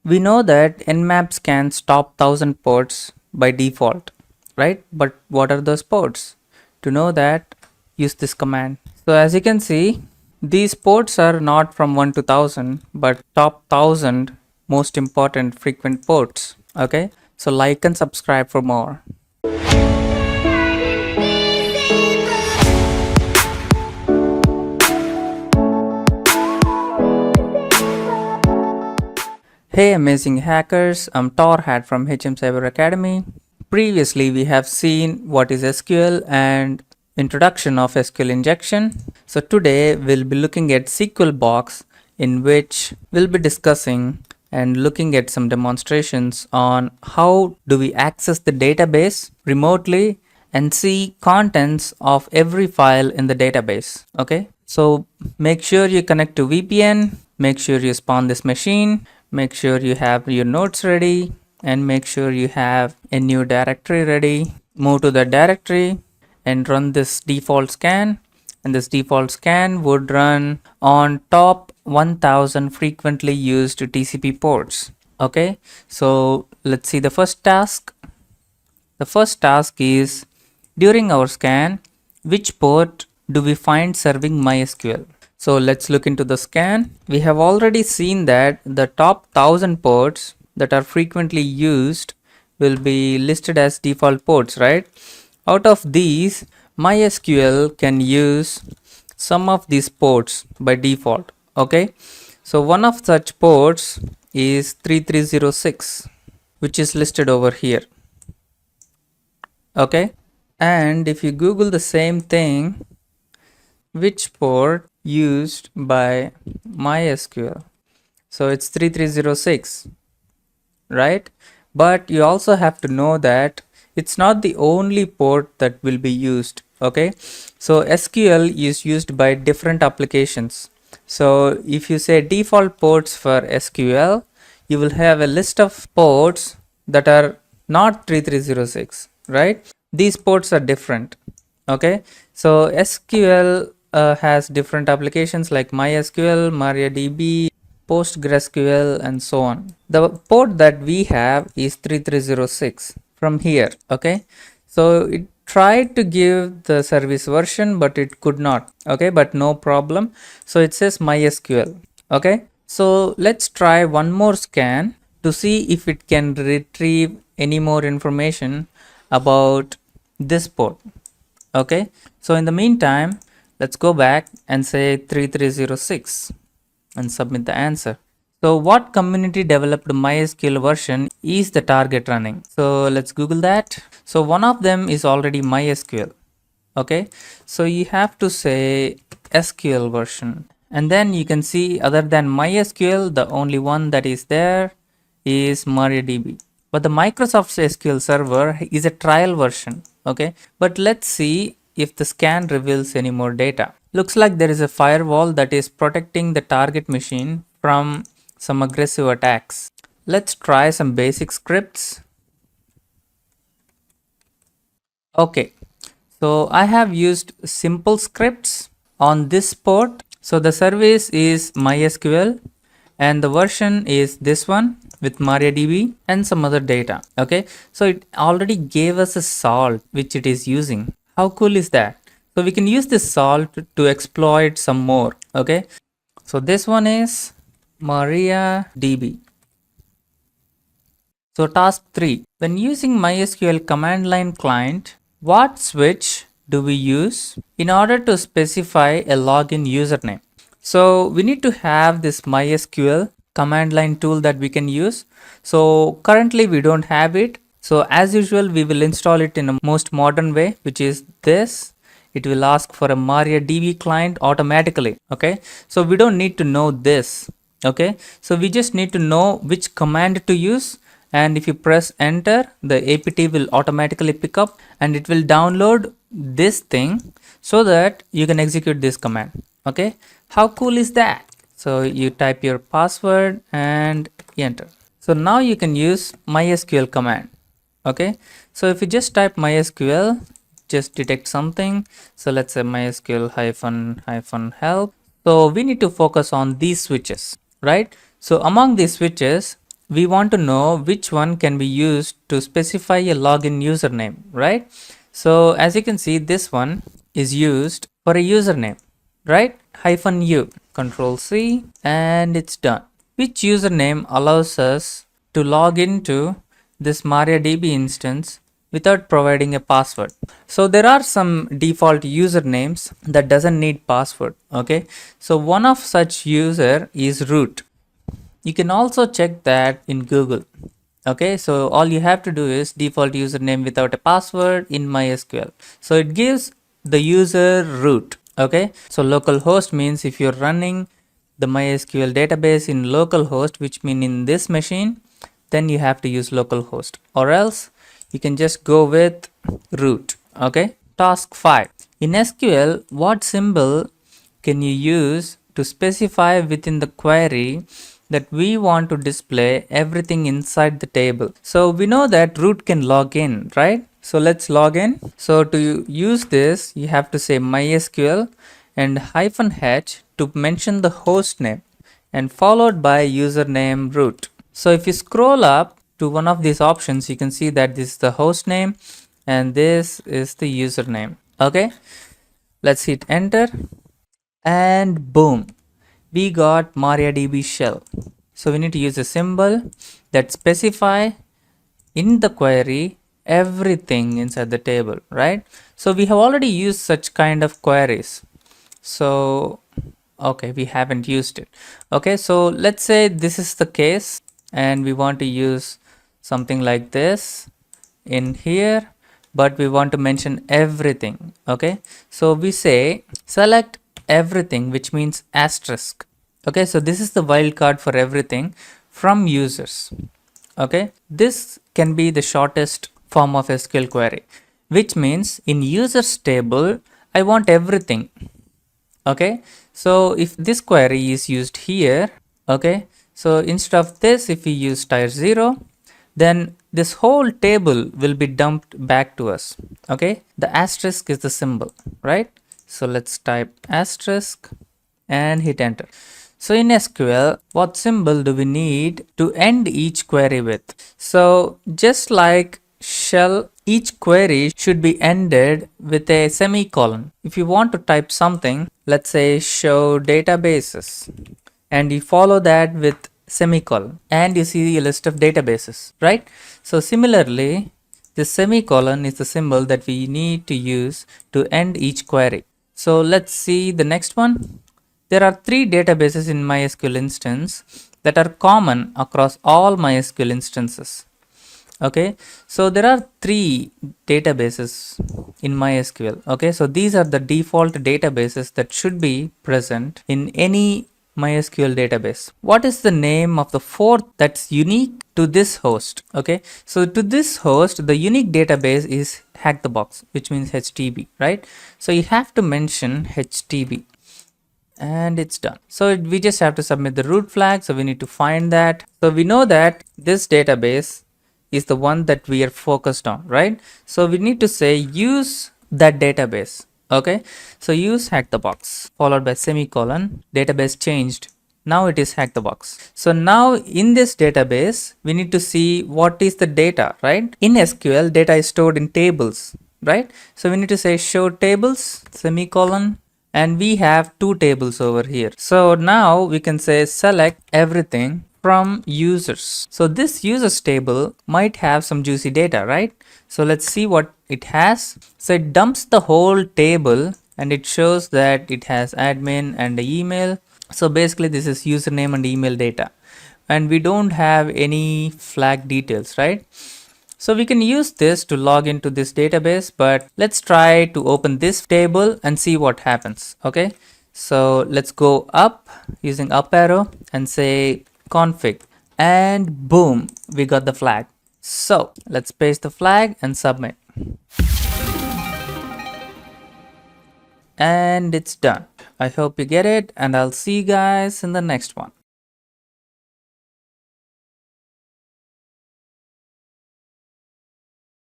We know that Nmap scans top 1000 ports by default, right? But what are those ports? To know that, use this command. So as you can see, these ports are not from 1 to 1000 but top 1000 most important frequent ports. Okay, so like and subscribe for more. Hey amazing hackers, I'm TORHAT from HM Cyber Academy. Previously we have seen what is SQL and introduction of SQL injection. So today we'll be looking at SQLBox, in which we'll be discussing and looking at some demonstrations on how do we access the database remotely and see contents of every file in the database. Okay, so make sure you connect to VPN, make sure you spawn this machine, make sure you have your notes ready, and make sure you have a new directory ready. Move to the directory and run this default scan, and this default scan would run on top 1000 frequently used TCP ports. Okay, so let's see the first task. The first task is, during our scan, which port do we find serving MySQL? So let's look into the scan. We have already seen that the top 1000 ports that are frequently used will be listed as default ports, right? Out of these, MySQL can use some of these ports by default. Okay, so one of such ports is 3306, which is listed over here. Okay, and if you Google the same thing, which port used by MySQL, so it's 3306, right? But you also have to know that it's not the only port that will be used. Okay, so SQL is used by different applications. So if you say default ports for SQL, you will have a list of ports that are not 3306, right? These ports are different. Okay, so SQL has different applications like MySQL, MariaDB, PostgreSQL, and so on. The port that we have is 3306 from here. Okay, so it tried to give the service version but it could not. Okay, but no problem. So it says MySQL. Okay, so let's try one more scan to see if it can retrieve any more information about this port. Okay, so in the meantime, let's go back and say 3306 and submit the answer. So what community developed MySQL version is the target running? So let's Google that. So one of them is already MySQL. Okay, so you have to say SQL version, and then you can see other than MySQL, the only one that is there is MariaDB. But the Microsoft SQL Server is a trial version. Okay, but let's see if the scan reveals any more data. Looks like there is a firewall that is protecting the target machine from some aggressive attacks. Let's try some basic scripts. Okay, so I have used simple scripts on this port. So the service is MySQL and the version is this one with MariaDB and some other data. Okay, so it already gave us a salt which it is using. How cool is that? So we can use this salt to exploit some more. Okay, so this one is MariaDB. So task 3, when using MySQL command line client, what switch do we use in order to specify a login username? So we need to have this MySQL command line tool that we can use. So currently we don't have it. So as usual, we will install it in a most modern way, which is this. It will ask for a MariaDB client automatically. Okay, so we don't need to know this. Okay, so we just need to know which command to use, and if you press enter, the APT will automatically pick up and it will download this thing so that you can execute this command. Okay, how cool is that? So you type your password and enter. So now you can use MySQL command. Okay, so if you just type MySQL, just detect something. So let's say MySQL hyphen help. So we need to focus on these switches, right? So among these switches, we want to know which one can be used to specify a login username, right? So as you can see, this one is used for a username, right? -u, control C, and it's done. Which username allows us to log into this MariaDB instance without providing a password. So there are some default usernames that doesn't need password. Okay, so one of such user is root. You can also check that in Google. Okay, so all you have to do is default username without a password in MySQL. So it gives the user root. Okay, so localhost means if you're running the MySQL database in localhost, which mean in this machine, then you have to use localhost, or else you can just go with root. Okay, task 5. In SQL, what symbol can you use to specify within the query that we want to display everything inside the table? So we know that root can log in, right? So let's log in. So to use this, you have to say MySQL and -h to mention the host name and followed by username root. So if you scroll up to one of these options, you can see that this is the host name and this is the username. Okay, let's hit enter and boom, we got MariaDB shell. So we need to use a symbol that specify in the query everything inside the table, right? So we have already used such kind of queries. So okay, we haven't used it. Okay, so let's say this is the case and we want to use something like this in here, but we want to mention everything. Okay, so we say select everything, which means asterisk. Okay, so this is the wildcard for everything from users. Okay, this can be the shortest form of SQL query, which means in users table I want everything. Okay, so if this query is used here, okay, so instead of this, if we use tier 0, then this whole table will be dumped back to us. Okay, the asterisk is the symbol, right? So let's type asterisk and hit enter. So in SQL, what symbol do we need to end each query with? So just like shell, each query should be ended with a semicolon. If you want to type something, let's say show databases, and you follow that with semicolon, and you see a list of databases, right? So similarly, the semicolon is the symbol that we need to use to end each query. So let's see the next one. There are 3 databases in MySQL instance that are common across all MySQL instances. Okay, so there are 3 databases in MySQL. Okay, so these are the default databases that should be present in any MySQL database. What is the name of the 4th that's unique to this host? Okay, so to this host, the unique database is HackTheBox, which means HTB, right? So you have to mention HTB. And it's done. So we just have to submit the root flag. So we need to find that. So we know that this database is the one that we are focused on, right? So we need to say use that database. Okay, so use HackTheBox followed by semicolon, database changed. Now it is HackTheBox. So now in this database, we need to see what is the data, right? In SQL, data is stored in tables, right? So we need to say show tables, semicolon, and we have 2 tables over here. So now we can say select everything from users. So this users table might have some juicy data, right? So let's see what it has. So it dumps the whole table and it shows that it has admin and the email. So basically this is username and email data, and we don't have any flag details, right? So we can use this to log into this database, but let's try to open this table and see what happens. Okay, so let's go up using up arrow and say config, and boom, we got the flag. So let's paste the flag and submit. And it's done. I hope you get it, and I'll see you guys in the next one.